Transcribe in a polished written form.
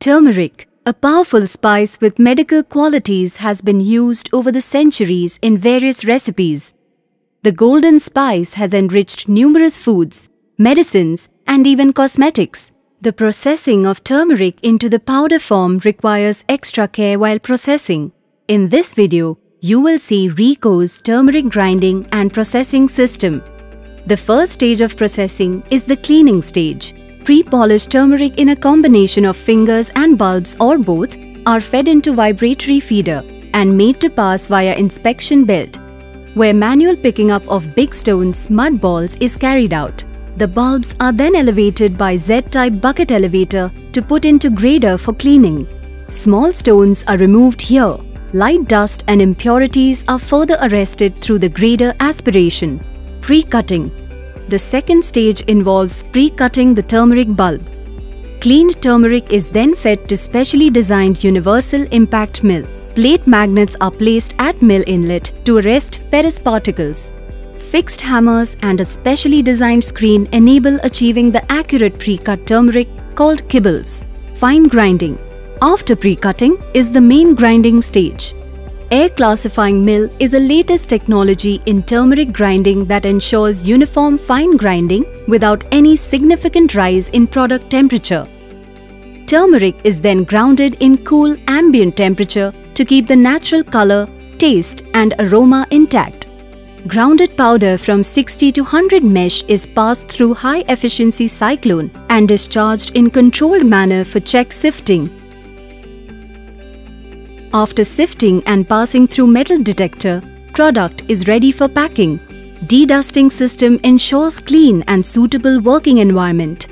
Turmeric, a powerful spice with medical qualities, has been used over the centuries in various recipes. The golden spice has enriched numerous foods, medicines, and even cosmetics. The processing of turmeric into the powder form requires extra care while processing. In this video, you will see Rico's turmeric grinding and processing system. The first stage of processing is the cleaning stage. Pre-polished turmeric in a combination of fingers and bulbs or both are fed into vibratory feeder and made to pass via inspection belt, where manual picking up of big stones, mud balls is carried out. The bulbs are then elevated by Z-type bucket elevator to put into grader for cleaning. Small stones are removed here. Light dust and impurities are further arrested through the grader aspiration. Pre-cutting. The second stage involves pre-cutting the turmeric bulb. Cleaned turmeric is then fed to specially designed universal impact mill. Plate magnets are placed at mill inlet to arrest ferrous particles. Fixed hammers and a specially designed screen enable achieving the accurate pre-cut turmeric called kibbles. Fine grinding. After pre-cutting is the main grinding stage. Air classifying mill is a latest technology in turmeric grinding that ensures uniform fine grinding without any significant rise in product temperature. Turmeric is then grounded in cool ambient temperature to keep the natural color, taste and aroma intact. Grounded powder from 60 to 100 mesh is passed through high-efficiency cyclone and discharged in controlled manner for check sifting. After sifting and passing through metal detector, product is ready for packing. Dedusting system ensures clean and suitable working environment.